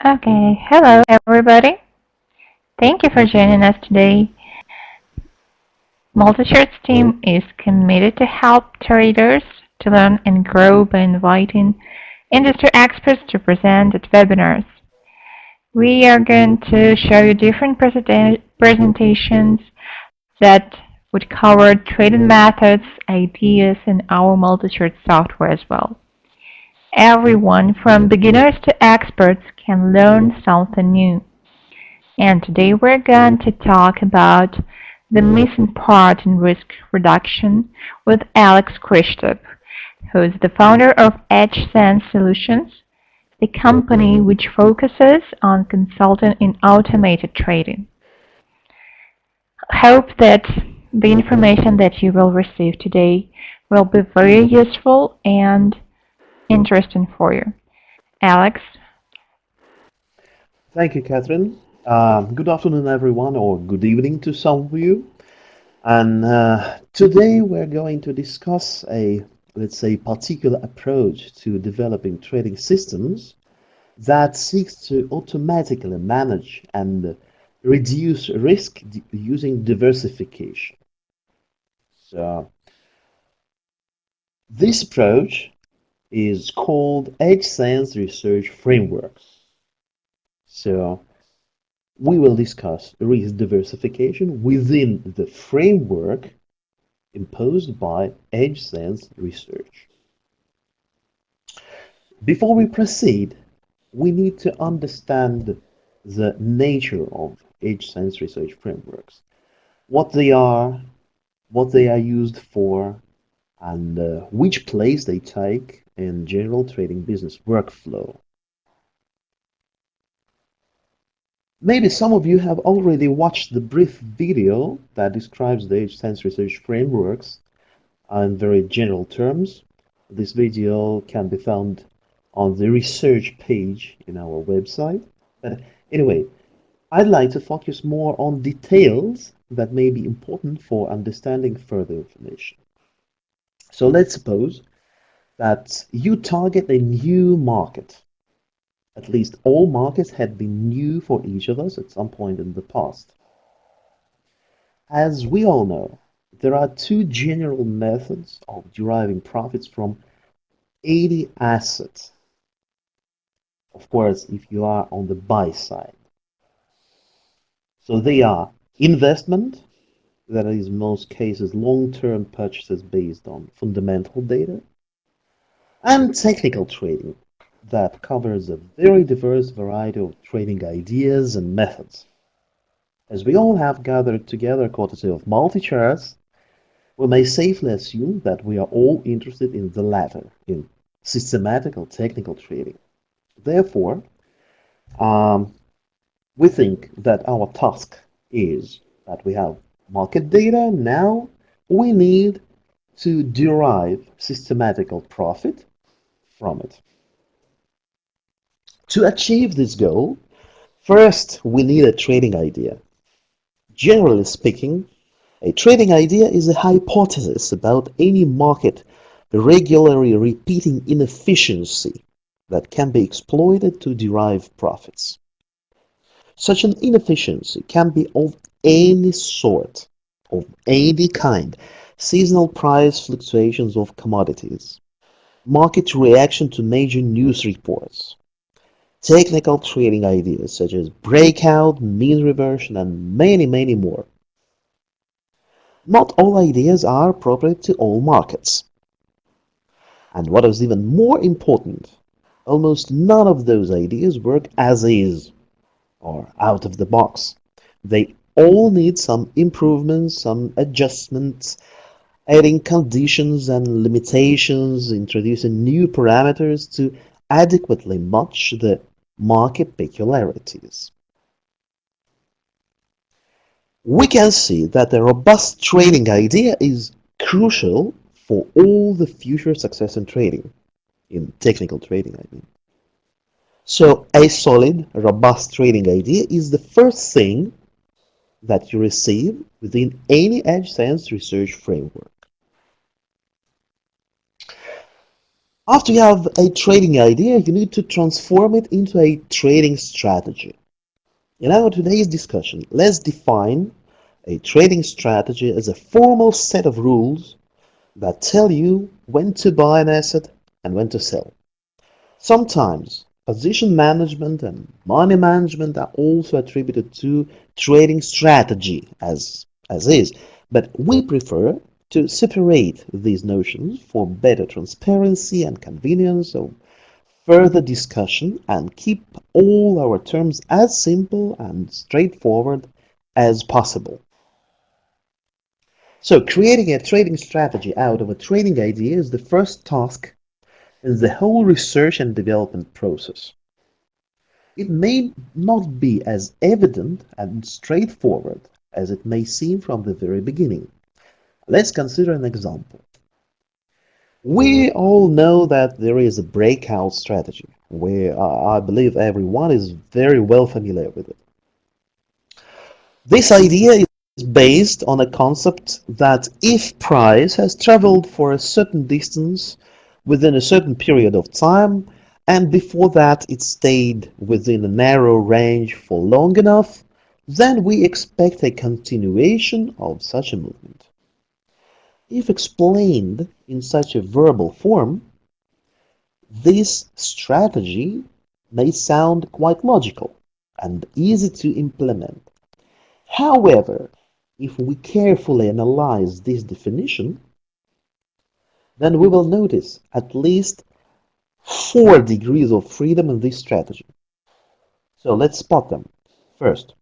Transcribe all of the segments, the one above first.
Okay, hello everybody. Thank you for joining us today. Multishard's team is committed to help traders to learn and grow by inviting industry experts to present at webinars. We are going to show you different presentations that would cover trading methods, ideas, and our multishard software as well. Everyone from beginners to experts can learn something new. And today we're going to talk about the missing part in risk reduction with Alex Christoph, who is the founder of Edgesense Solutions, the company which focuses on consulting in automated trading. Hope that the information that you will receive today will be very useful and interesting for you. Alex? Thank you, Catherine. Good afternoon, everyone, or good evening to some of you. And today we're going to discuss let's say, particular approach to developing trading systems that seeks to automatically manage and reduce risk using diversification. So this approach is called Edgesense Research Frameworks. So we will discuss risk diversification within the framework imposed by Edgesense Research. Before we proceed, we need to understand the nature of Edgesense Research Frameworks, what they are used for, and which place they take in general trading business workflow. Maybe some of you have already watched the brief video that describes the Edgesense Research Frameworks in very general terms. This video can be found on the research page in our website. But anyway, I'd like to focus more on details that may be important for understanding further information. So let's suppose that you target a new market. At least all markets had been new for each of us at some point in the past. As we all know, there are two general methods of deriving profits from any asset. Of course, if you are on the buy side. So they are investment, that is in most cases long-term purchases based on fundamental data, and technical trading, that covers a very diverse variety of trading ideas and methods. As we all have gathered together courtesy of multi-charts, we may safely assume that we are all interested in the latter, in systematical technical trading. Therefore, we think that our task is that we have market data. Now we need to derive systematical profit from it. To achieve this goal, first we need a trading idea. Generally speaking, a trading idea is a hypothesis about any market regularly repeating inefficiency that can be exploited to derive profits. Such an inefficiency can be of any sort, of any kind: seasonal price fluctuations of commodities, market reaction to major news reports, technical trading ideas such as breakout, mean reversion, and many more. Not all ideas are appropriate to all markets. And what is even more important, almost none of those ideas work as is or out of the box. They all need some improvements, some adjustments, adding conditions and limitations, introducing new parameters to adequately match the market peculiarities. We can see that a robust trading idea is crucial for all the future success in trading, in technical trading, I mean. So a solid, robust trading idea is the first thing that you receive within any Edgesense research framework. After you have a trading idea, you need to transform it into a trading strategy. In our today's discussion, let's define a trading strategy as a formal set of rules that tell you when to buy an asset and when to sell. Sometimes position management and money management are also attributed to trading strategy as is, but we prefer to separate these notions for better transparency and convenience of further discussion and keep all our terms as simple and straightforward as possible. So creating a trading strategy out of a trading idea is the first task in the whole research and development process. It may not be as evident and straightforward as it may seem from the very beginning. Let's consider an example. We all know that there is a breakout strategy, where I believe everyone is very well familiar with it. This idea is based on a concept that if price has traveled for a certain distance within a certain period of time, and before that it stayed within a narrow range for long enough, then we expect a continuation of such a movement. If explained in such a verbal form, this strategy may sound quite logical and easy to implement. However, if we carefully analyze this definition, then we will notice at least 4 degrees of freedom in this strategy. So let's spot them. First,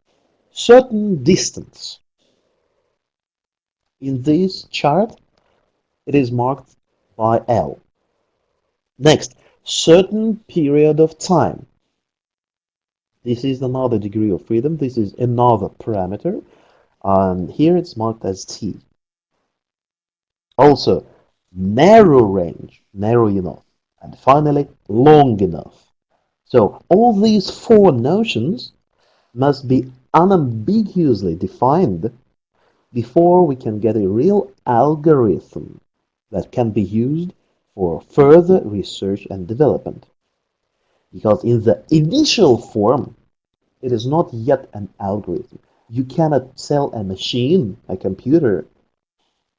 certain distance. In this chart, it is marked by L. Next, certain period of time. This is another degree of freedom. This is another parameter. And here it's marked as T. Also, narrow range, narrow enough. And finally, long enough. So all these 4 notions must be unambiguously defined before we can get a real algorithm that can be used for further research and development. Because in the initial form, it is not yet an algorithm. You cannot tell a machine, a computer,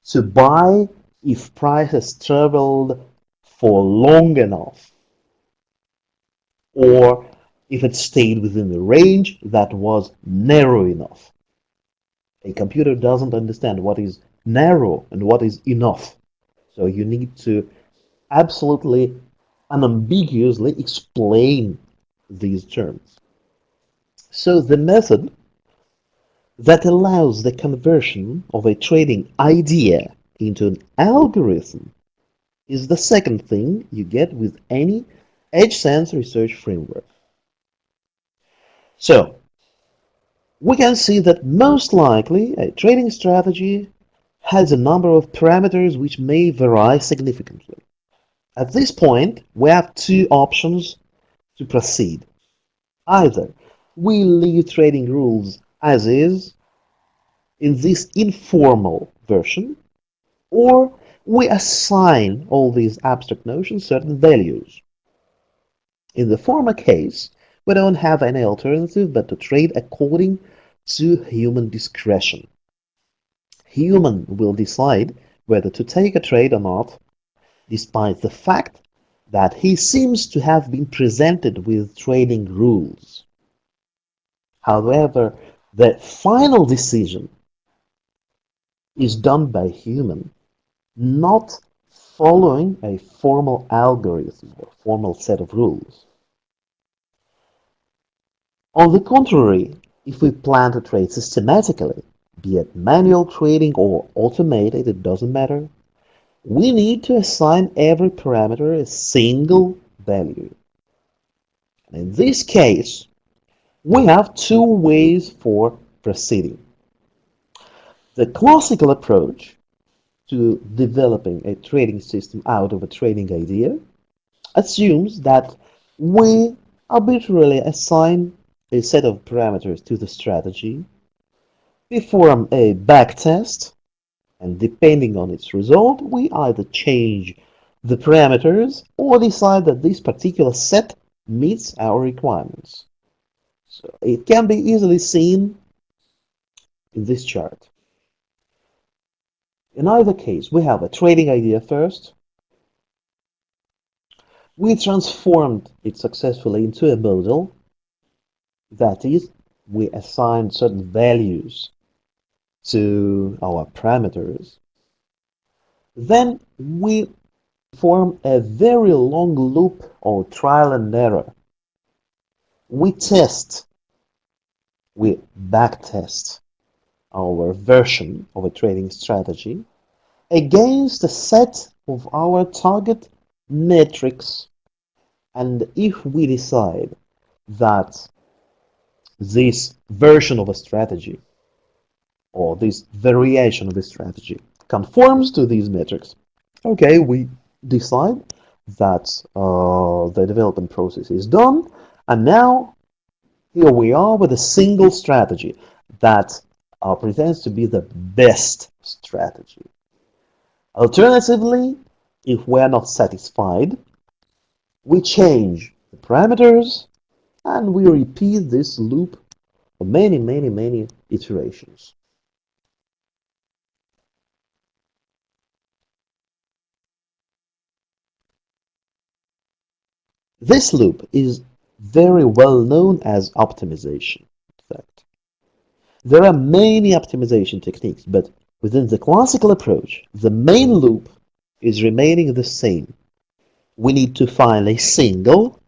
to buy if price has traveled for long enough, or if it stayed within the range that was narrow enough. A computer doesn't understand what is narrow and what is enough. So you need to absolutely unambiguously explain these terms. So the method that allows the conversion of a trading idea into an algorithm is the second thing you get with any Edgesense Research Framework. So, we can see that most likely a trading strategy has a number of parameters which may vary significantly. At this point, we have 2 options to proceed. Either we leave trading rules as is in this informal version, or we assign all these abstract notions certain values. In the former case, we don't have any alternative but to trade according to human discretion. Human will decide whether to take a trade or not, despite the fact that he seems to have been presented with trading rules. However, the final decision is done by human, not following a formal algorithm or formal set of rules. On the contrary, if we plan to trade systematically, be it manual trading or automated, it doesn't matter, we need to assign every parameter a single value. In this case, we have 2 ways for proceeding. The classical approach to developing a trading system out of a trading idea assumes that we arbitrarily assign a set of parameters to the strategy, perform a backtest, and depending on its result, we either change the parameters or decide that this particular set meets our requirements. So it can be easily seen in this chart. In either case, we have a trading idea first. We transformed it successfully into a model. That is, we assigned certain values to our parameters. Then we form a very long loop of trial and error. We backtest our version of a trading strategy against a set of our target metrics. And if we decide that this version of a strategy or this variation of a strategy conforms to these metrics, okay, we decide that the development process is done, and now here we are with a single strategy that pretends to be the best strategy. Alternatively, if we are not satisfied, we change the parameters and we repeat this loop for many iterations. This loop is very well known as optimization. In fact, there are many optimization techniques, but within the classical approach, the main loop is remaining the same. We need to find a single,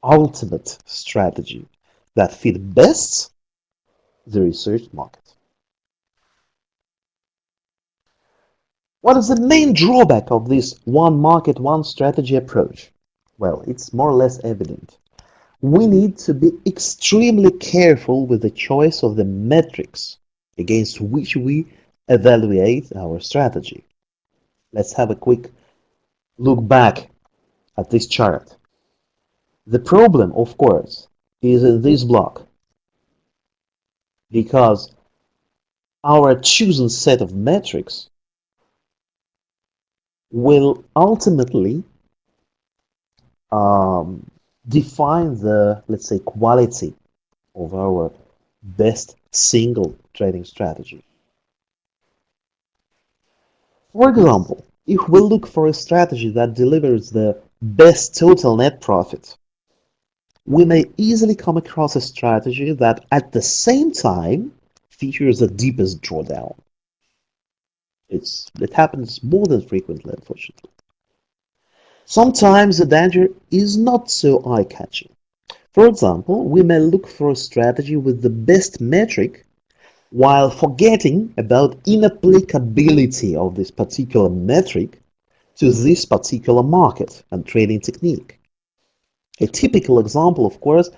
ultimate strategy that fits best the research market. What is the main drawback of this one market, one strategy approach? Well, it's more or less evident. We need to be extremely careful with the choice of the metrics against which we evaluate our strategy. Let's have a quick look back at this chart. The problem, of course, is in this block, because our chosen set of metrics will ultimately define the, let's say, quality of our best single trading strategy. For example, if we look for a strategy that delivers the best total net profit, we may easily come across a strategy that at the same time features the deepest drawdown. It happens more than frequently, unfortunately. Sometimes the danger is not so eye-catching. For example, we may look for a strategy with the best metric while forgetting about inapplicability of this particular metric to this particular market and trading technique. A typical example, of course,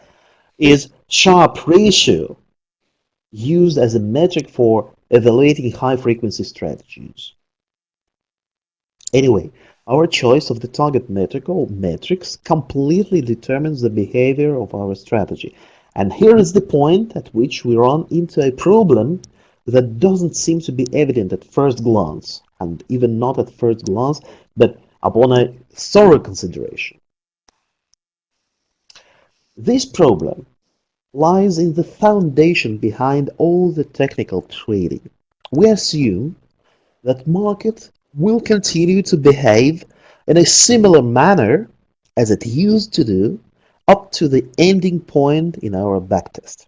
is Sharpe ratio, used as a metric for evaluating high-frequency strategies. Anyway, our choice of the target metric or metrics completely determines the behavior of our strategy. And here is the point at which we run into a problem that doesn't seem to be evident at first glance, and even not at first glance, but upon a thorough consideration. This problem lies in the foundation behind all the technical trading. We assume that market will continue to behave in a similar manner as it used to do up to the ending point in our backtest.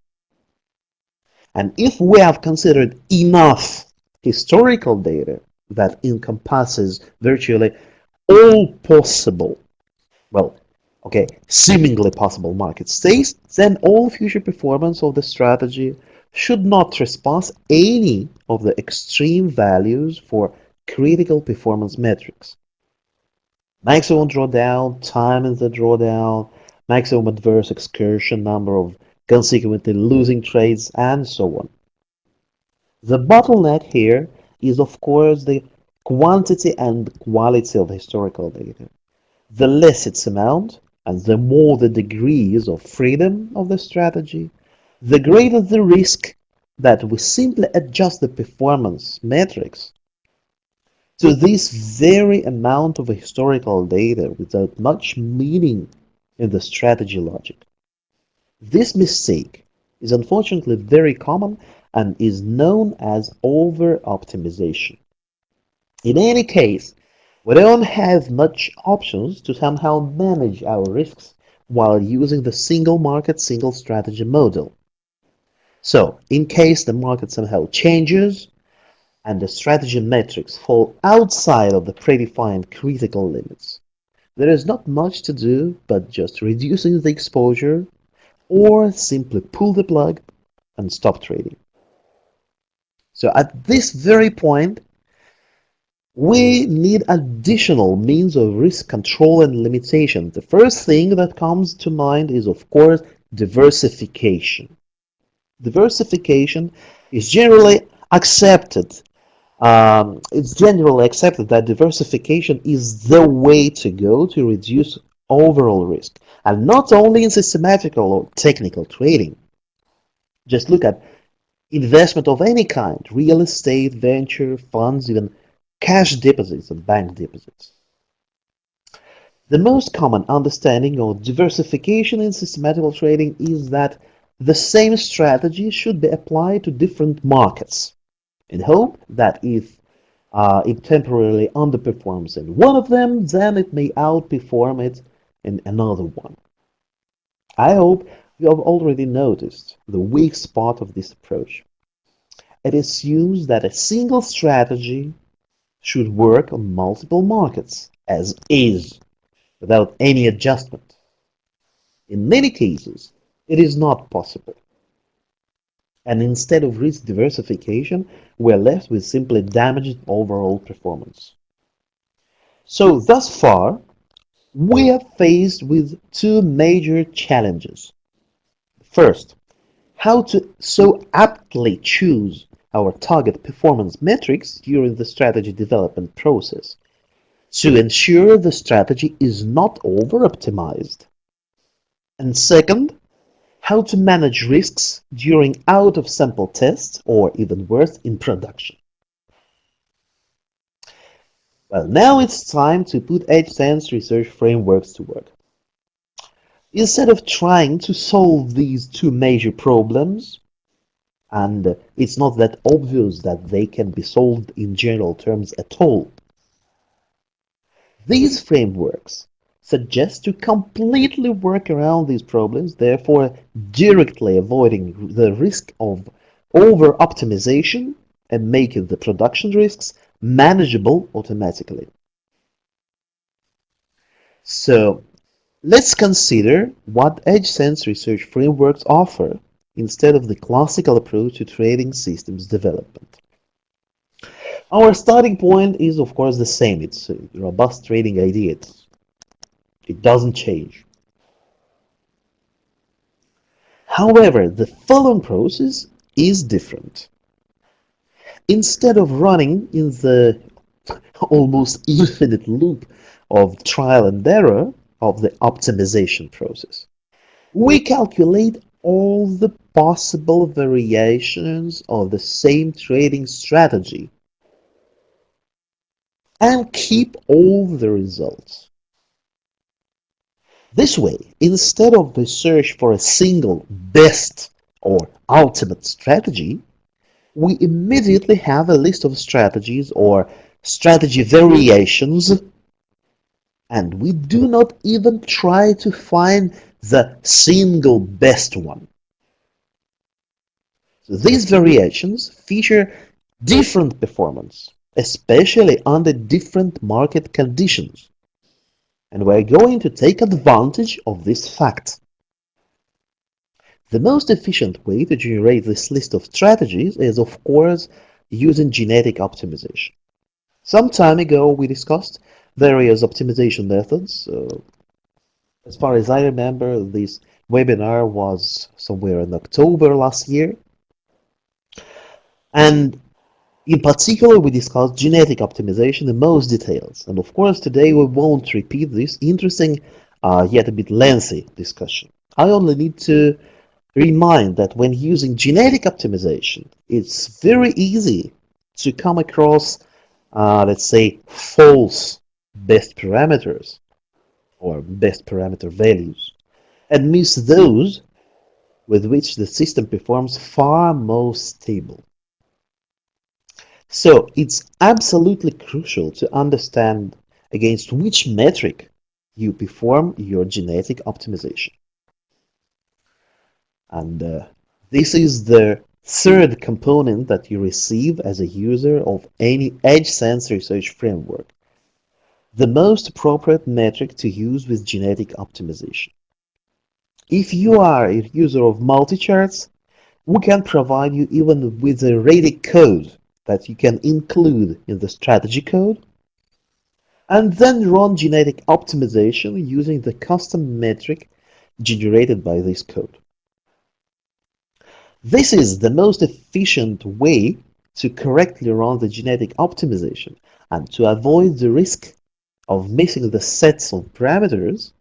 And if we have considered enough historical data that encompasses virtually all possible, seemingly possible market states, then all future performance of the strategy should not trespass any of the extreme values for critical performance metrics. Maximum drawdown, time in the drawdown, maximum adverse excursion, number of consequently losing trades, and so on. The bottleneck here is, of course, the quantity and quality of historical data. The less its amount, and the more the degrees of freedom of the strategy, the greater the risk that we simply adjust the performance metrics to this very amount of historical data without much meaning in the strategy logic. This mistake is unfortunately very common and is known as over-optimization. In any case, we don't have much options to somehow manage our risks while using the single market, single strategy model. So, in case the market somehow changes and the strategy metrics fall outside of the predefined critical limits, there is not much to do but just reducing the exposure or simply pull the plug and stop trading. So at this very point, we need additional means of risk control and limitation. The first thing that comes to mind is, of course, diversification. Diversification is generally accepted. It's generally accepted that diversification is the way to go to reduce overall risk, and not only in systematical or technical trading. Just look at investment of any kind: real estate, venture, funds, even cash deposits and bank deposits. The most common understanding of diversification in systematical trading is that the same strategy should be applied to different markets, in hope that if it temporarily underperforms in one of them, then it may outperform it in another one. I hope you have already noticed the weak spot of this approach. It assumes that a single strategy should work on multiple markets, as is, without any adjustment. In many cases, it is not possible. And instead of risk diversification, we are left with simply damaged overall performance. So, thus far, we are faced with two major challenges. First, how to so aptly choose our target performance metrics during the strategy development process to ensure the strategy is not over-optimized. And second, how to manage risks during out-of-sample tests, or even worse, in production. Well, now it's time to put Edgesense Research Frameworks to work. Instead of trying to solve these two major problems, and it's not that obvious that they can be solved in general terms at all, these frameworks suggest to completely work around these problems, therefore directly avoiding the risk of over-optimization and making the production risks manageable automatically. So, let's consider what Edgesense Research Frameworks offer instead of the classical approach to trading systems development. Our starting point is, of course, the same. It's a robust trading idea. It doesn't change. However, the following process is different. Instead of running in the almost infinite loop of trial and error of the optimization process, we calculate all the possible variations of the same trading strategy and keep all the results. This way, instead of the search for a single best or ultimate strategy, we immediately have a list of strategies or strategy variations, and we do not even try to find the single best one. So these variations feature different performance, especially under different market conditions. And we're going to take advantage of this fact. The most efficient way to generate this list of strategies is, of course, using genetic optimization. Some time ago, we discussed various optimization methods. As far as I remember, this webinar was somewhere in October last year. And in particular, we discussed genetic optimization in most details. And of course, today we won't repeat this interesting, yet a bit lengthy discussion. I only need to remind that when using genetic optimization, it's very easy to come across let's say, false best parameters or best parameter values, and miss those with which the system performs far more stable. So it's absolutely crucial to understand against which metric you perform your genetic optimization. And this is the third component that you receive as a user of any Edgesense Research Framework, the most appropriate metric to use with genetic optimization. If you are a user of multi-charts, we can provide you even with a ready code that you can include in the strategy code, and then run genetic optimization using the custom metric generated by this code. This is the most efficient way to correctly run the genetic optimization and to avoid the risk of missing the sets of parameters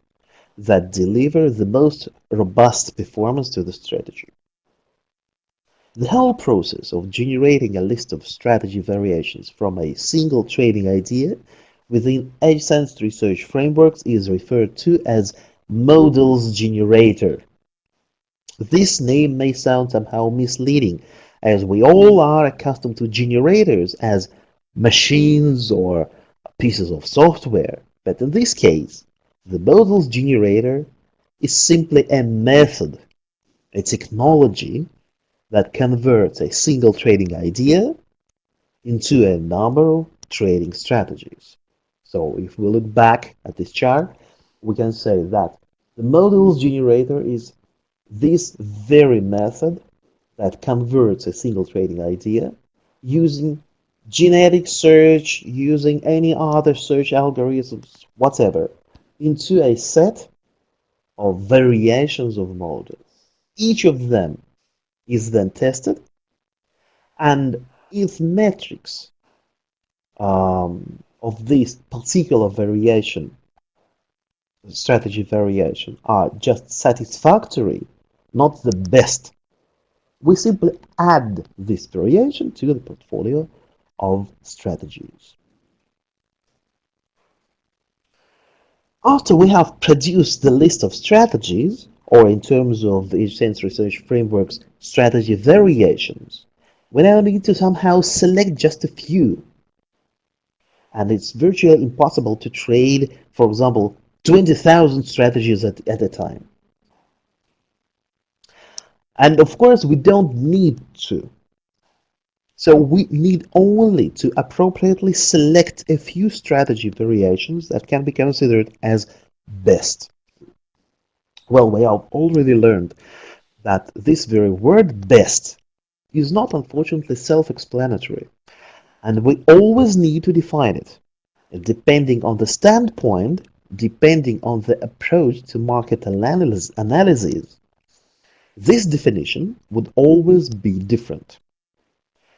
that deliver the most robust performance to the strategy. The whole process of generating a list of strategy variations from a single trading idea within Edgesense Research Frameworks is referred to as models generator. This name may sound somehow misleading, as we all are accustomed to generators as machines or pieces of software, but in this case, the models generator is simply a method, a technology that converts a single trading idea into a number of trading strategies. So if we look back at this chart, we can say that the models generator is this very method that converts a single trading idea using genetic search, using any other search algorithms, whatever, into a set of variations of models. Each of them is then tested, and if metrics of this particular variation, strategy variation, are just satisfactory, not the best, we simply add this variation to the portfolio of strategies. After we have produced the list of strategies, or in terms of the Edgesense Research Framework's strategy variations, we now need to somehow select just a few. And it's virtually impossible to trade, for example, 20,000 strategies at a time. And of course, we don't need to. So we need only to appropriately select a few strategy variations that can be considered as best. Well, we have already learned that this very word best is not unfortunately self-explanatory, and we always need to define it, depending on the standpoint, depending on the approach to market analysis. This definition would always be different.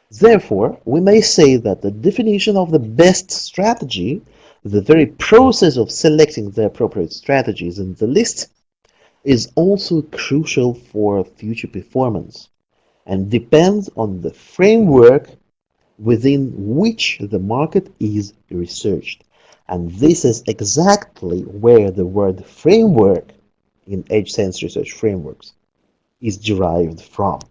Therefore, we may say that the definition of the best strategy, the very process of selecting the appropriate strategies in the list, is also crucial for future performance and depends on the framework within which the market is researched. And this is exactly where the word framework in Edgesense Research Frameworks is derived from.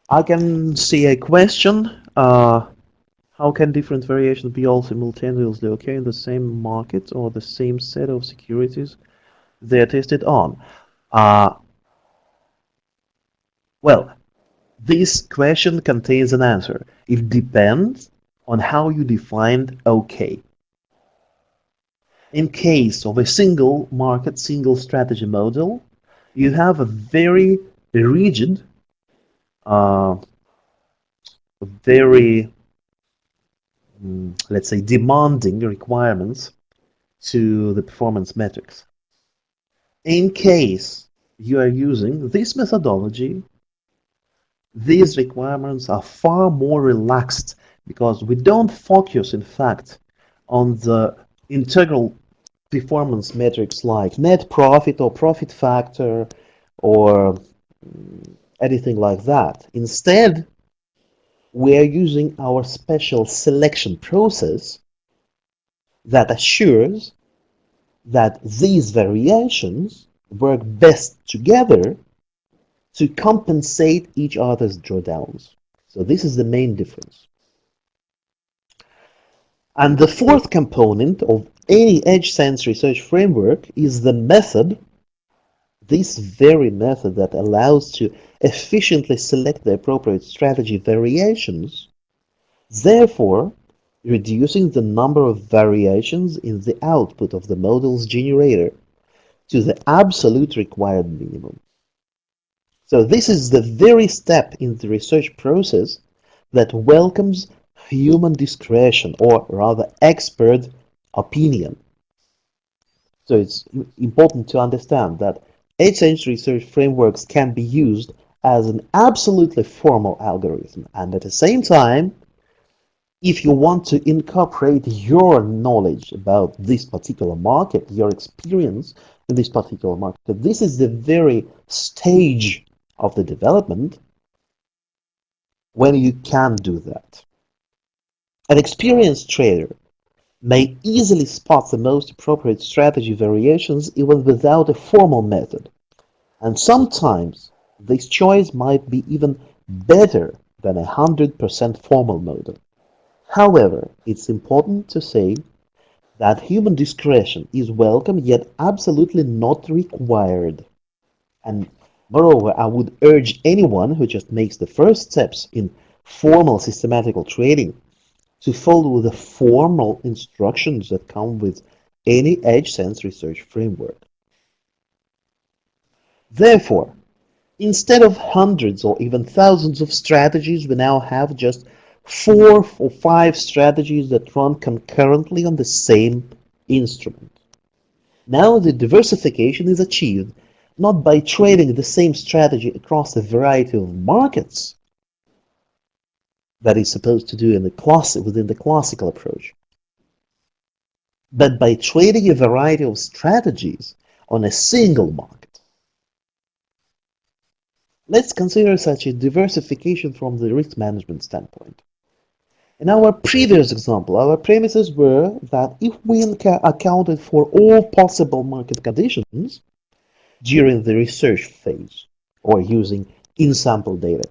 I can see a question. How can different variations be all simultaneously occur in the same market or the same set of securities they are tested on? Well, this question contains an answer. It depends on how you defined OK. In case of a single market, single strategy model, you have a very rigid, very, let's say, demanding requirements to the performance metrics. In case you are using this methodology, these requirements are far more relaxed because we don't focus, in fact, on the integral performance metrics like net profit or profit factor or anything like that. Instead, we are using our special selection process that assures that these variations work best together to compensate each other's drawdowns. So this is the main difference. And the fourth component of any Edgesense research framework is the method, this very method that allows to efficiently select the appropriate strategy variations, therefore reducing the number of variations in the output of the model's generator to the absolute required minimum. So this is the very step in the research process that welcomes human discretion, or rather expert opinion. So it's important to understand that Edgesense research frameworks can be used as an absolutely formal algorithm, and at the same time, if you want to incorporate your knowledge about this particular market, your experience in this particular market, this is the very stage of the development when you can do that. An experienced trader may easily spot the most appropriate strategy variations even without a formal method, and sometimes this choice might be even better than 100% formal model. However, it's important to say that human discretion is welcome yet absolutely not required. And moreover, I would urge anyone who just makes the first steps in formal systematical trading to follow the formal instructions that come with any Edgesense research framework. Therefore, instead of hundreds or even thousands of strategies, we now have just 4 or 5 strategies that run concurrently on the same instrument. Now the diversification is achieved not by trading the same strategy across a variety of markets that is supposed to do within the classical approach, but by trading a variety of strategies on a single market. Let's consider such a diversification from the risk management standpoint. In our previous example, our premises were that if we accounted for all possible market conditions during the research phase, or using in-sample data,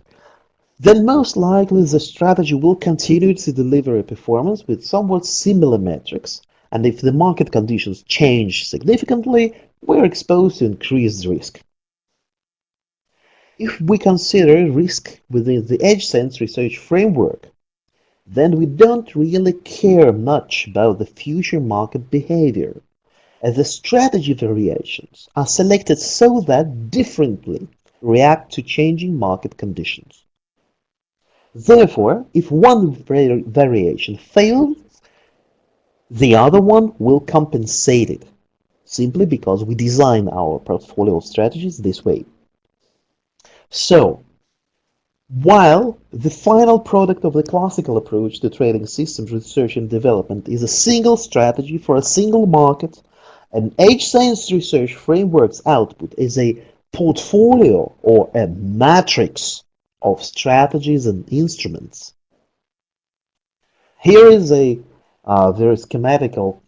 then most likely the strategy will continue to deliver a performance with somewhat similar metrics, and if the market conditions change significantly, we're exposed to increased risk. If we consider risk within the Edgesense research framework, then we don't really care much about the future market behavior, as the strategy variations are selected so that differently react to changing market conditions. Therefore, if one variation fails, the other one will compensate it, simply because we design our portfolio of strategies this way. So, while the final product of the classical approach to trading systems research and development is a single strategy for a single market, an Edgesense research framework's output is a portfolio or a matrix of strategies and instruments. Here is a very schematical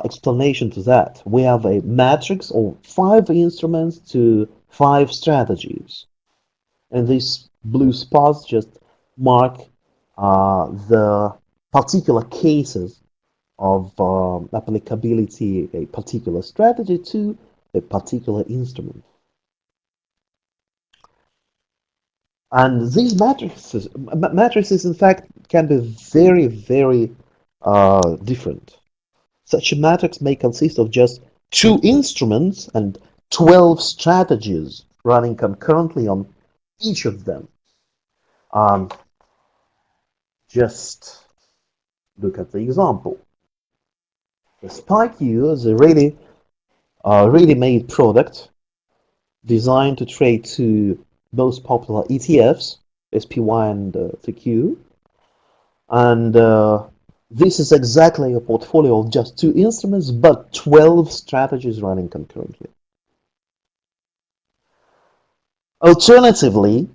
explanation to that. We have a matrix of 5 instruments to 5 strategies. And these blue spots just mark the particular cases of applicability of a particular strategy to a particular instrument. And these matrices in fact can be very, very different. Such a matrix may consist of just 2 instruments and 12 strategies running concurrently on each of them. Just look at the example. The Spike U is a ready-made product designed to trade to most popular ETFs, SPY and TQ. And this is exactly a portfolio of just 2 instruments, but 12 strategies running concurrently. Alternatively,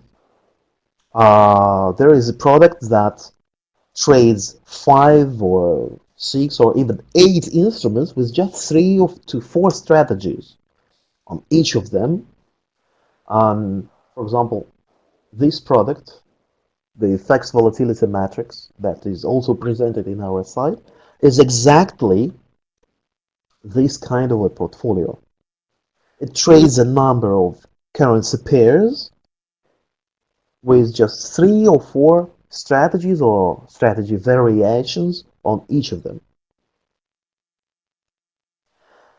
There is a product that trades 5 or 6 or even 8 instruments with just 3 to 4 strategies on each of them. For example, this product, the FX volatility matrix that is also presented in our site, is exactly this kind of a portfolio. It trades a number of currency pairs with just 3 or 4 strategies or strategy variations on each of them.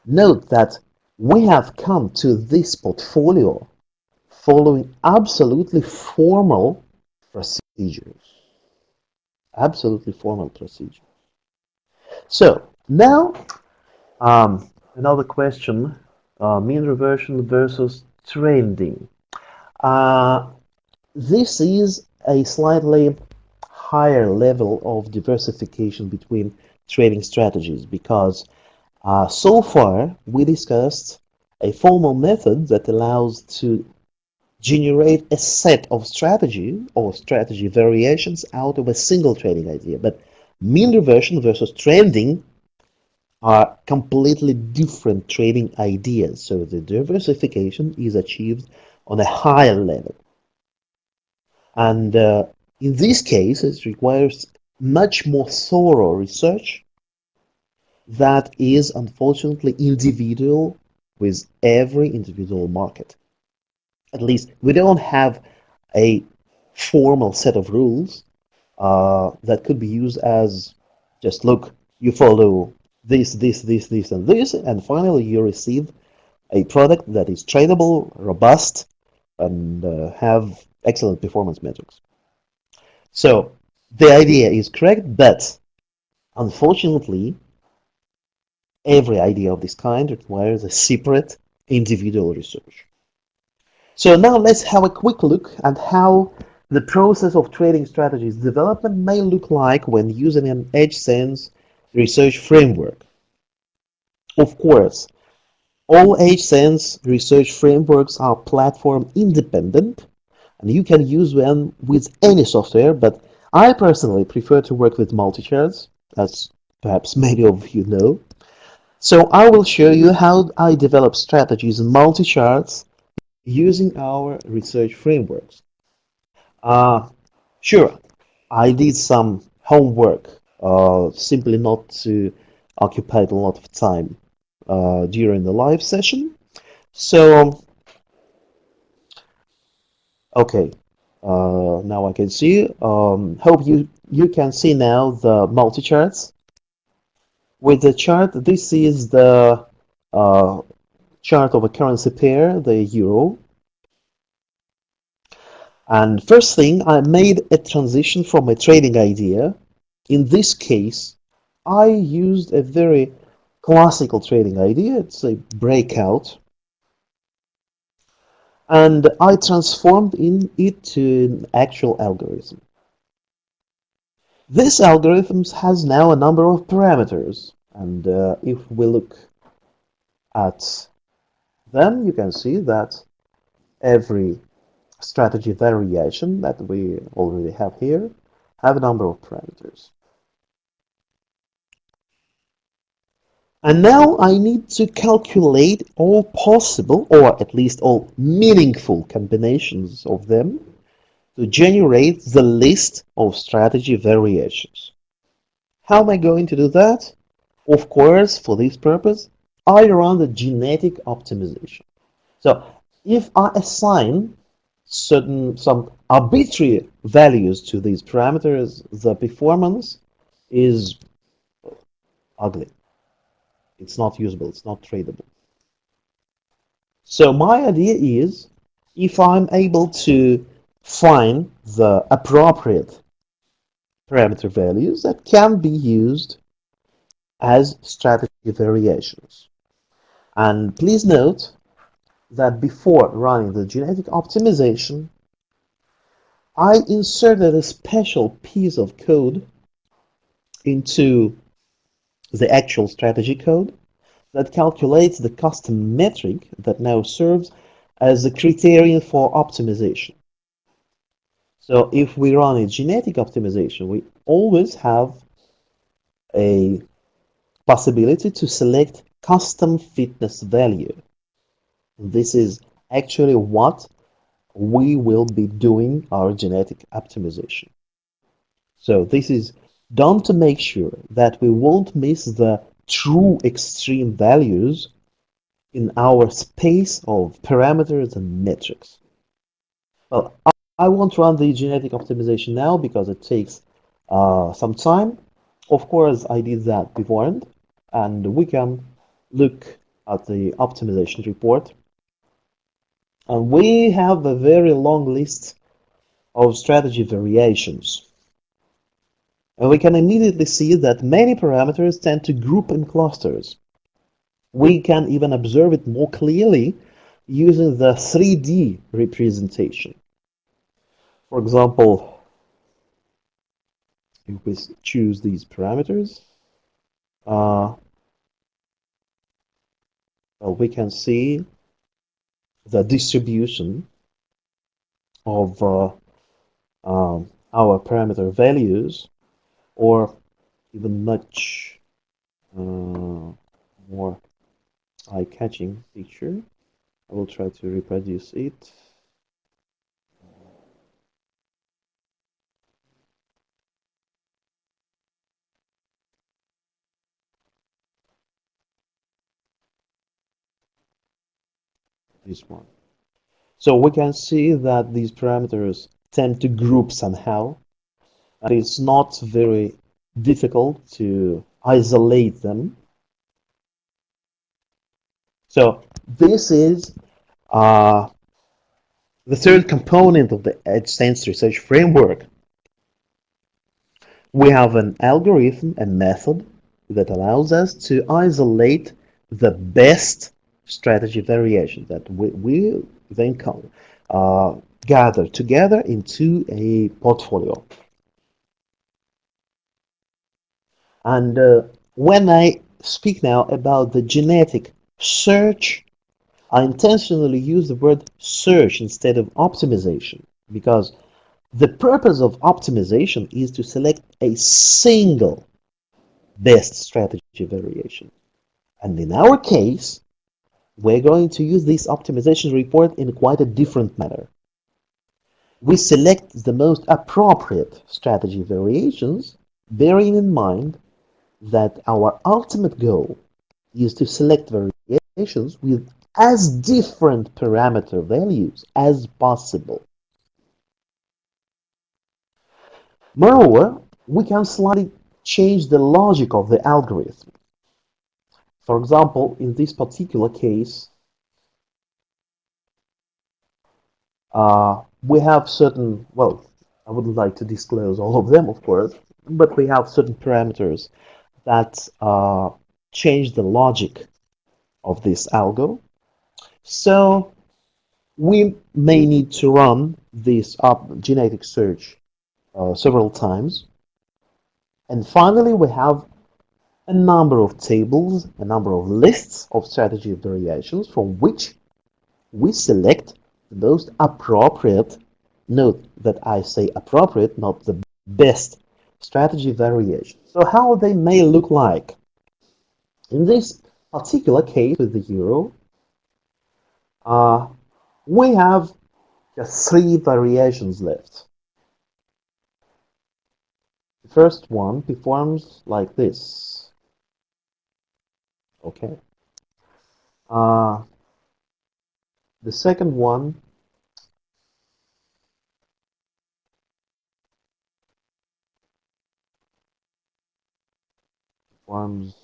Note that we have come to this portfolio following absolutely formal procedures. Absolutely formal procedures. So now another question, mean reversion versus trending. This is a slightly higher level of diversification between trading strategies because so far we discussed a formal method that allows to generate a set of strategy or strategy variations out of a single trading idea. But mean reversion versus trending are completely different trading ideas, so the diversification is achieved on a higher level. And in this case, it requires much more thorough research that is unfortunately individual with every individual market. At least we don't have a formal set of rules that could be used as just look, you follow this, and this, and finally you receive a product that is tradable, robust, and have excellent performance metrics. So the idea is correct, but unfortunately, every idea of this kind requires a separate individual research. So now let's have a quick look at how the process of trading strategies development may look like when using an Edgesense Research Framework. Of course, all Edgesense Research Frameworks are platform independent, and you can use them with any software, but I personally prefer to work with multi-charts, as perhaps many of you know. So I will show you how I develop strategies in multi-charts using our research frameworks. Sure, I did some homework, simply not to occupy a lot of time during the live session. So, okay, now I can see. Hope you can see now the multi-charts. With the chart, this is the chart of a currency pair, the euro. And first thing, I made a transition from a trading idea. In this case, I used a very classical trading idea. It's a breakout. And I transformed it to an actual algorithm. This algorithm has now a number of parameters. And if we look at them, you can see that every strategy variation that we already have here have a number of parameters. And now I need to calculate all possible, or at least all meaningful combinations of them to generate the list of strategy variations. How am I going to do that? Of course, for this purpose, I run the genetic optimization. So if I assign some arbitrary values to these parameters, the performance is ugly. It's not usable, it's not tradable. So my idea is, if I'm able to find the appropriate parameter values that can be used as strategy variations. And please note that before running the genetic optimization, I inserted a special piece of code into the actual strategy code that calculates the custom metric that now serves as a criterion for optimization. So if we run a genetic optimization, we always have a possibility to select custom fitness value. This is actually what we will be doing our genetic optimization. So this is done to make sure that we won't miss the true extreme values in our space of parameters and metrics. Well, I won't run the genetic optimization now because it takes some time. Of course, I did that beforehand, and we can look at the optimization report. And we have a very long list of strategy variations. And we can immediately see that many parameters tend to group in clusters. We can even observe it more clearly using the 3D representation. For example, if we choose these parameters, well, we can see the distribution of our parameter values, or even much more eye-catching picture. I will try to reproduce it. This one. So we can see that these parameters tend to group somehow, and it's not very difficult to isolate them. So this is the third component of the Edgesense Research Framework. We have an algorithm and method that allows us to isolate the best strategy variations that we then gather together into a portfolio. And when I speak now about the genetic search, I intentionally use the word search instead of optimization, because the purpose of optimization is to select a single best strategy variation. And in our case, we're going to use this optimization report in quite a different manner. We select the most appropriate strategy variations, bearing in mind that our ultimate goal is to select variations with as different parameter values as possible. Moreover, we can slightly change the logic of the algorithm. For example, in this particular case, we have certain, well, I wouldn't like to disclose all of them, of course, but we have certain parameters that change the logic of this algo. So we may need to run this genetic search several times. And finally, we have a number of tables, a number of lists of strategy variations from which we select the most appropriate, note that I say appropriate, not the best strategy variation. So how they may look like. In this particular case with the euro, we have just 3 variations left. The first one performs like this. Okay. The second one performs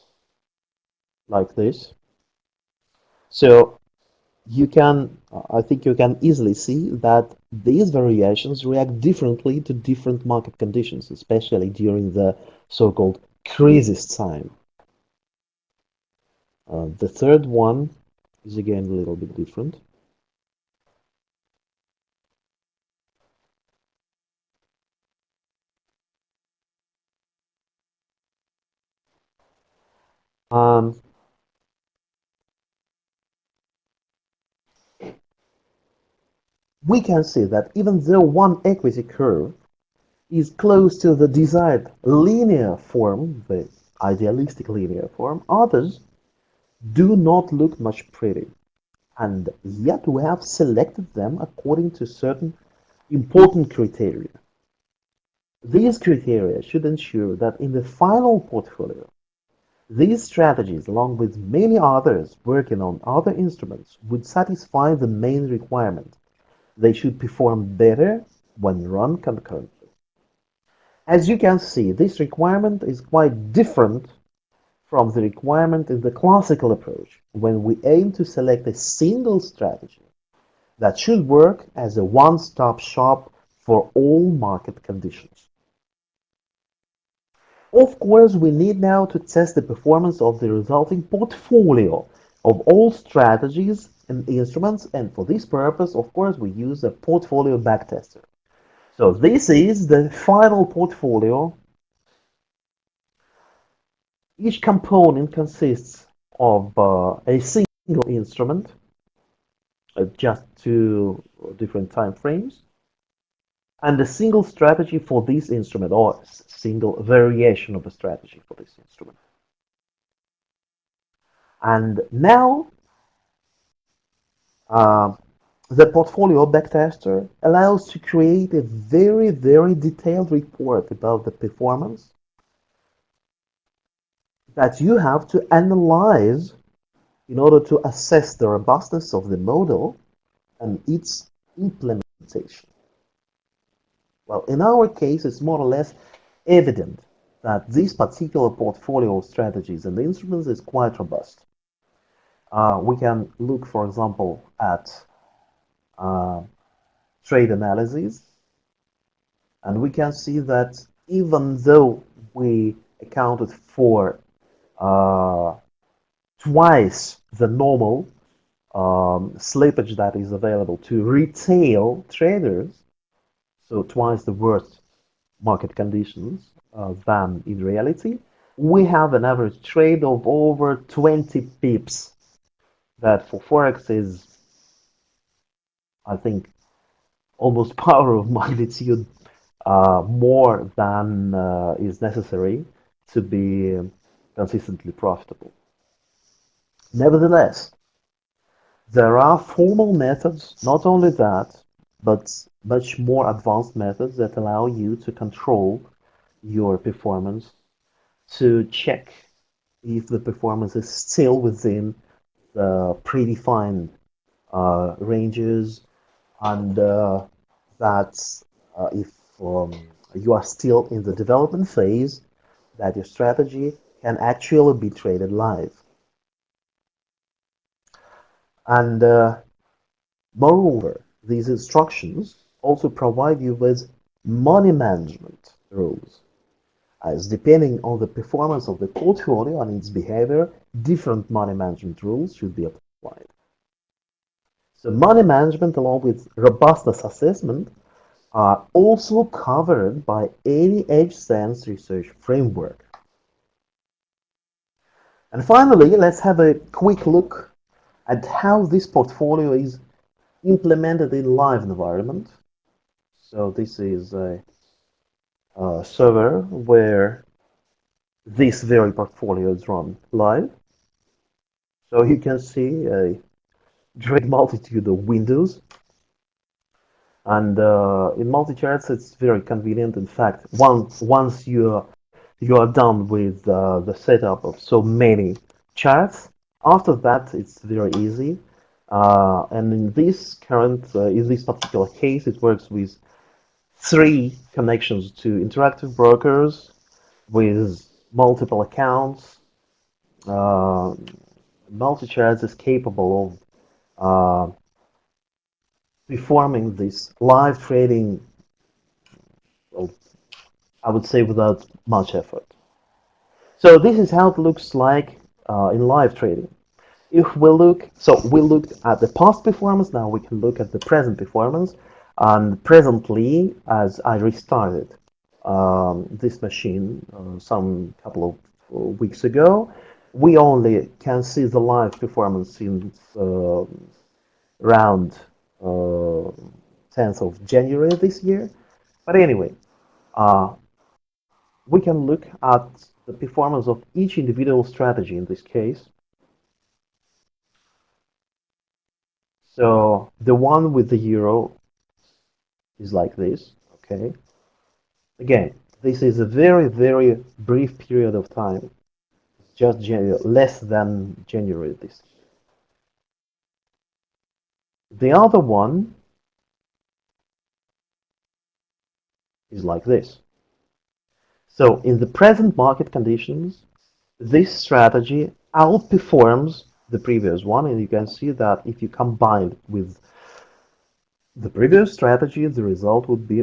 like this. So you can, I think you can easily see that these variations react differently to different market conditions, especially during the so-called crisis time. The third one is again a little bit different. Um, we can see that even though one equity curve is close to the desired linear form, the idealistic linear form, others do not look much pretty. And yet we have selected them according to certain important criteria. These criteria should ensure that in the final portfolio, these strategies, along with many others working on other instruments, would satisfy the main requirement. They should perform better when run concurrently. As you can see, this requirement is quite different from the requirement in the classical approach, when we aim to select a single strategy that should work as a one-stop shop for all market conditions. Of course, we need now to test the performance of the resulting portfolio of all strategies and instruments, and for this purpose, of course, we use a portfolio backtester. So this is the final portfolio. Each component consists of a single instrument, just two different time frames, and a single strategy for this instrument, or single variation of a strategy for this instrument. And now, the portfolio backtester allows to create a very, very detailed report about the performance that you have to analyze in order to assess the robustness of the model and its implementation. Well, in our case, it's more or less evident that this particular portfolio of strategies and instruments is quite robust. We can look, for example, at trade analysis, and we can see that even though we accounted for twice the normal slippage that is available to retail traders, so twice the worst market conditions than in reality, we have an average trade of over 20 pips. That for Forex is, I think, almost power of magnitude more than is necessary to be consistently profitable. Nevertheless, there are formal methods, not only that, but much more advanced methods that allow you to control your performance, to check if the performance is still within the predefined ranges, and that if you are still in the development phase, that your strategy can actually be traded live. And moreover, these instructions also provide you with money management rules, as depending on the performance of the portfolio and its behavior, different money management rules should be applied. So money management, along with robustness assessment, are also covered by any Edgesense Research Framework. And finally, let's have a quick look at how this portfolio is implemented in live environment. So this is a server where this very portfolio is run live. So you can see a great multitude of windows, and in multi-charts it's very convenient. In fact, once you are done with the setup of so many charts, after that it's very easy. And in this particular case, it works with 3 connections to interactive brokers with multiple accounts. Multi-charts is capable of performing this live trading, well, I would say without much effort. So this is how it looks like in live trading. If we looked at the past performance, now we can look at the present performance. And presently, as I restarted this machine some couple of weeks ago, we only can see the live performance since around 10th of January this year. But anyway, uh, we can look at the performance of each individual strategy in this case. So the one with the euro is like this, okay? Again, this is a very, very brief period of time, just less than January this year. The other one is like this. So in the present market conditions, this strategy outperforms the previous one, and you can see that if you combine it with the previous strategy, the result would be,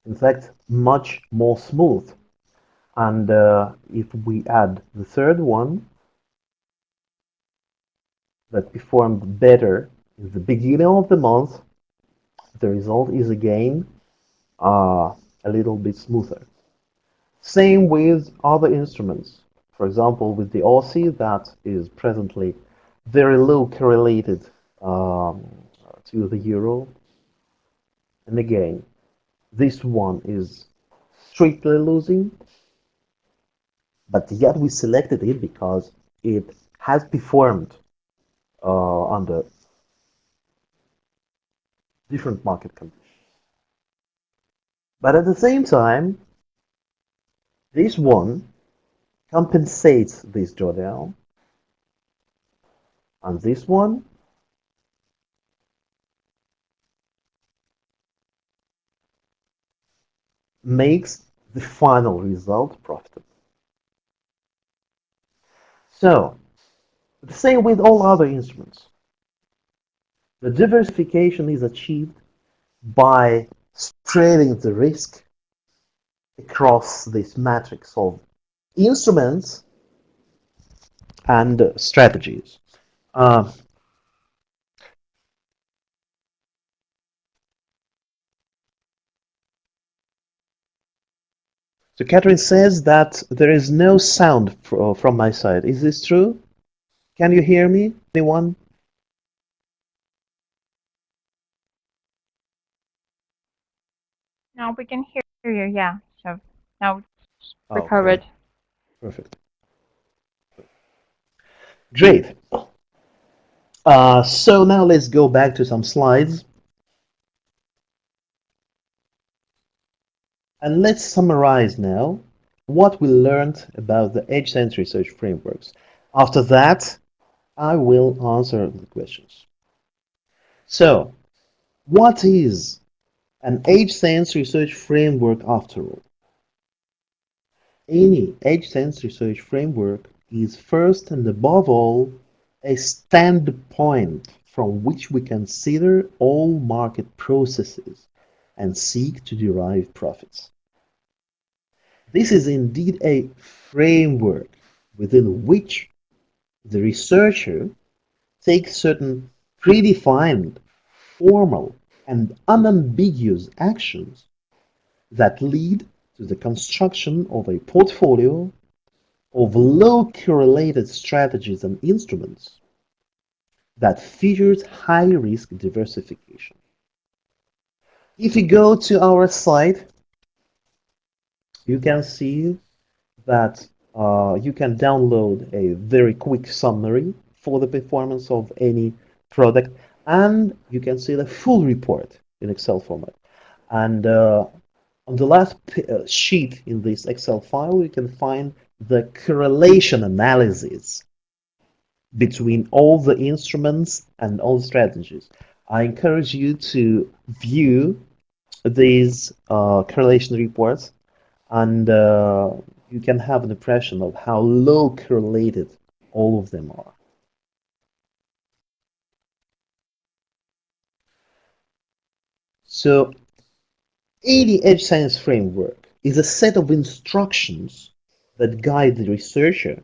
in fact, much more smooth. And if we add the third one that performed better in the beginning of the month, the result is again a little bit smoother. Same with other instruments. For example, with the Aussie, that is presently very low correlated to the euro. And again, this one is strictly losing, but yet we selected it because it has performed under different market conditions. But at the same time, this one compensates this drawdown, and this one makes the final result profitable. So, the same with all other instruments. The diversification is achieved by spreading the risk across this matrix of instruments and strategies. So Catherine says that there is no sound from my side. Is this true? Can you hear me? Anyone? Now we can hear you, yeah. So now it's Okay. recovered. Perfect. Great. So now let's go back to some slides. And let's summarize now what we learned about the Edgesense Research Frameworks. After that, I will answer the questions. So, what is an Edgesense Research Framework after all? Any Edgesense Research Framework is first and above all a standpoint from which we consider all market processes and seek to derive profits. This is indeed a framework within which the researcher takes certain predefined, formal, and unambiguous actions that lead to the construction of a portfolio of low correlated strategies and instruments that features high risk diversification. If you go to our site, you can see that you can download a very quick summary for the performance of any product, and you can see the full report in Excel format. And on the last sheet in this Excel file, you can find the correlation analysis between all the instruments and all the strategies. I encourage you to view these correlation reports, and you can have an impression of how low correlated all of them are. So any Edgesense framework is a set of instructions that guide the researcher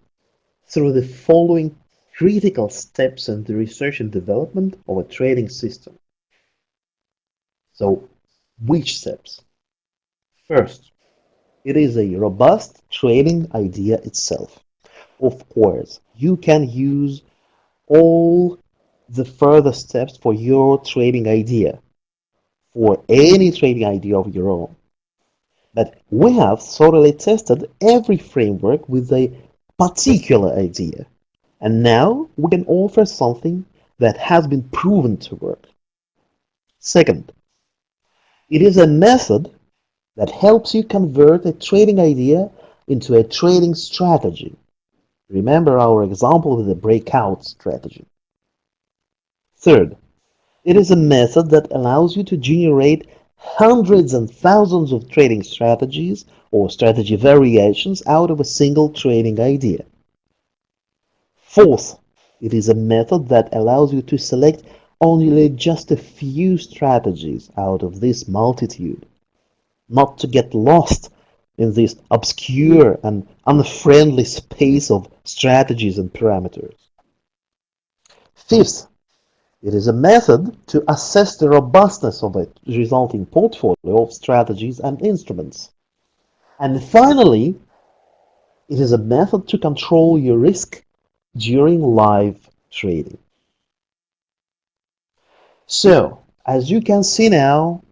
through the following critical steps in the research and development of a trading system. So, which steps? First, it is a robust trading idea itself. Of course, you can use all the further steps for your trading idea. for any trading idea of your own. But we have thoroughly tested every framework with a particular idea. And now we can offer something that has been proven to work. Second, it is a method that helps you convert a trading idea into a trading strategy. Remember our example with the breakout strategy. Third, it is a method that allows you to generate hundreds and thousands of trading strategies or strategy variations out of a single trading idea. Fourth, it is a method that allows you to select only just a few strategies out of this multitude, not to get lost in this obscure and unfriendly space of strategies and parameters. Fifth, it is a method to assess the robustness of a resulting portfolio of strategies and instruments. And finally, it is a method to control your risk during live trading. So, as you can see now,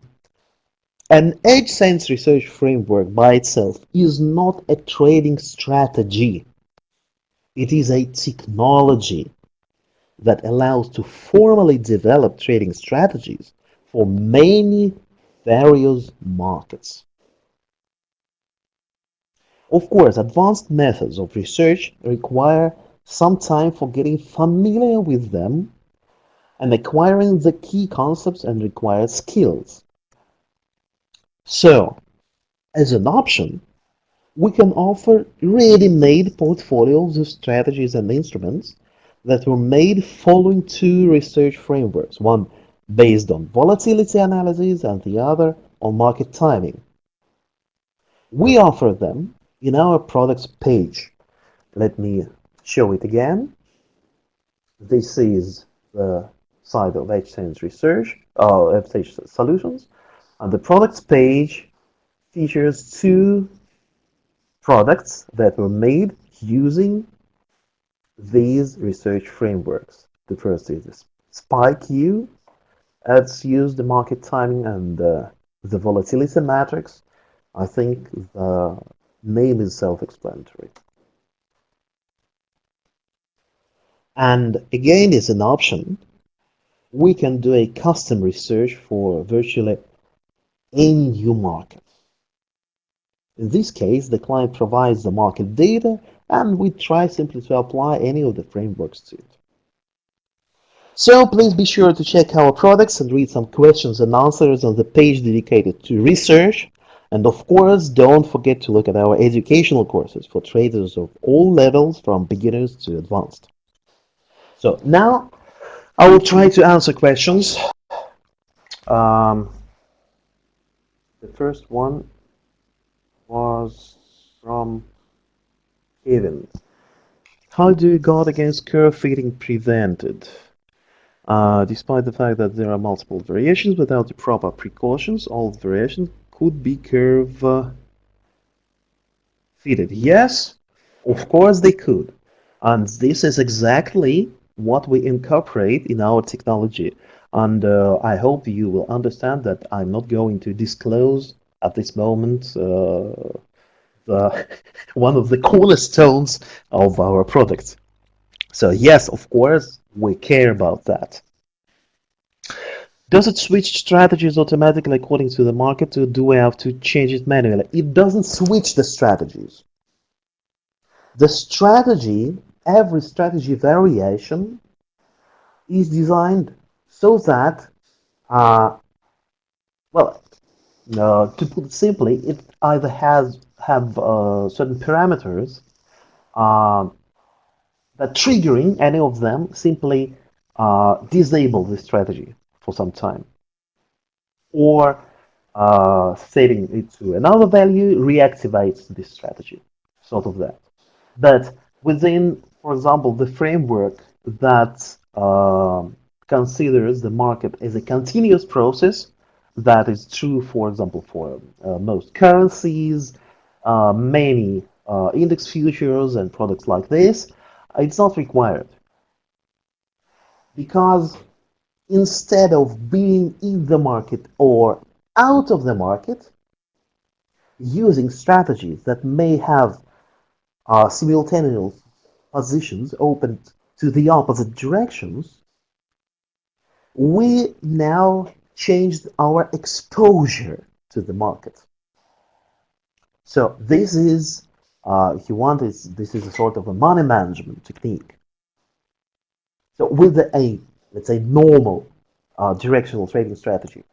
an Edgesense Research Framework by itself is not a trading strategy. It is a technology that allows to formally develop trading strategies for many various markets. Of course, advanced methods of research require some time for getting familiar with them and acquiring the key concepts and required skills. So, as an option, we can offer ready-made portfolios of strategies and instruments that were made following two research frameworks, one based on volatility analysis and the other on market timing. We offer them in our products page. Let me show it again. This is the side of Edgesense Research, Edgesense Solutions, and the products page features two products that were made using these research frameworks. The first is the SpyQ. It's used the market timing and the volatility matrix. I think the name is self-explanatory. And again, as an option, we can do a custom research for virtually any new market. In this case, the client provides the market data and we try simply to apply any of the frameworks to it. So please be sure to check our products and read some questions and answers on the page dedicated to research. And of course, don't forget to look at our educational courses for traders of all levels from beginners to advanced. So now I will try to answer questions. The first one was from Kevin. How do you guard against curve fitting prevented? Despite the fact that there are multiple variations, without the proper precautions, all variations could be curve fitted. Yes, of course they could. And this is exactly what we incorporate in our technology. And I hope you will understand that I'm not going to disclose at this moment one of the cornerstones of our product. So yes, of course, we care about that. Does it switch strategies automatically according to the market, or do we have to change it manually? It doesn't switch the strategies. The strategy, every strategy variation is designed so that, to put it simply, it either have certain parameters that triggering any of them simply disable the strategy for some time, or setting it to another value reactivates this strategy, sort of that. But within, for example, the framework that considers the market as a continuous process, that is true, for example, for most currencies, many index futures and products like this, it's not required. Because instead of being in the market or out of the market, using strategies that may have simultaneous positions open to the opposite directions, we now changed our exposure to the market. So this is, if you want, this is a sort of a money management technique. So with let's say, normal directional trading strategy,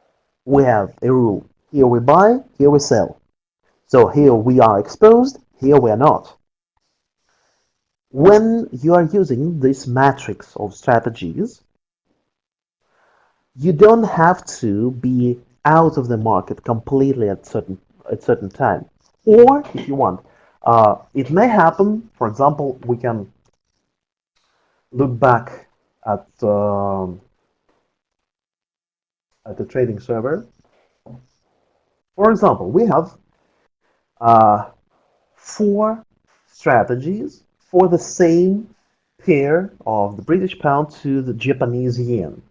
we have a rule. Here we buy, here we sell. So here we are exposed, here we are not. When you are using this matrix of strategies, you don't have to be out of the market completely at certain time. Or if you want, it may happen. For example, we can look back at the trading server. For example, we have 4 strategies for the same pair of the British pound to the Japanese yen.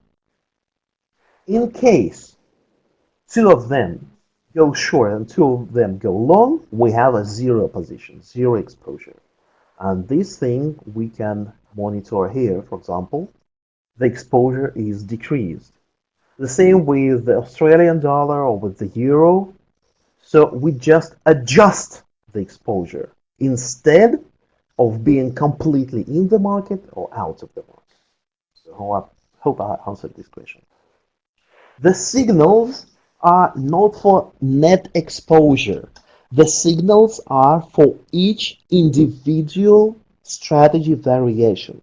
In case 2 of them go short and 2 of them go long, we have a 0 position, 0 exposure. And this thing we can monitor here. For example, the exposure is decreased. The same with the Australian dollar or with the euro. So we just adjust the exposure instead of being completely in the market or out of the market. So I hope I answered this question. The signals are not for net exposure. The signals are for each individual strategy variation.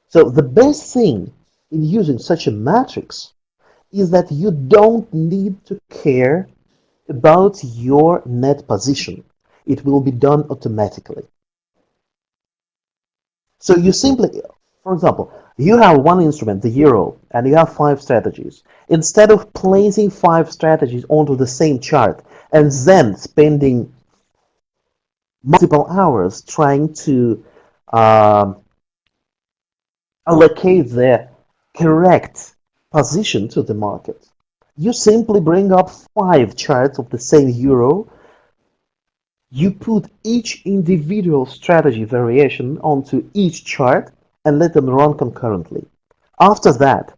So the best thing in using such a matrix is that you don't need to care about your net position. It will be done automatically. So you simply, for example, you have one instrument, the euro, and you have 5 strategies. Instead of placing 5 strategies onto the same chart and then spending multiple hours trying to allocate the correct position to the market, you simply bring up 5 charts of the same euro. You put each individual strategy variation onto each chart and let them run concurrently. After that,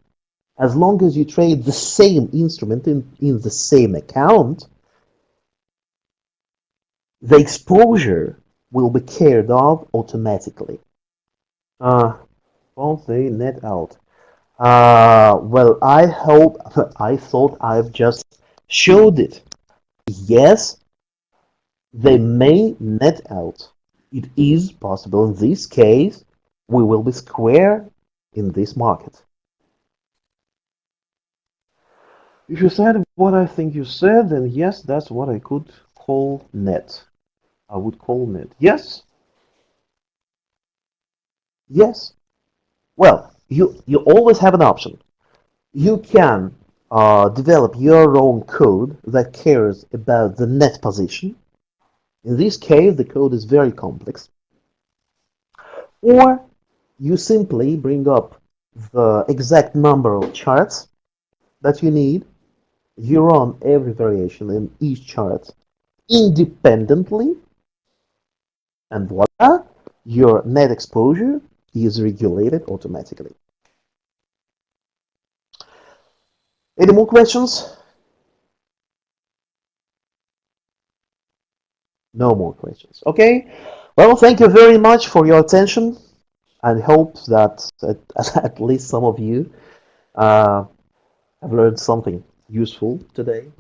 as long as you trade the same instrument in the same account, the exposure will be carried off automatically. Won't they net out? Well, I thought I've just showed it. Yes, they may net out. It is possible in this case we will be square in this market. If you said what I think you said, then yes, that's what I could call net. I would call net. Yes? Yes. Well, you always have an option. You can develop your own code that cares about the net position. In this case, the code is very complex. Or you simply bring up the exact number of charts that you need. You run every variation in each chart independently, and voila, your net exposure is regulated automatically. Any more questions? No more questions. Okay. Well, thank you very much for your attention, and hope that at least some of you have learned something useful today.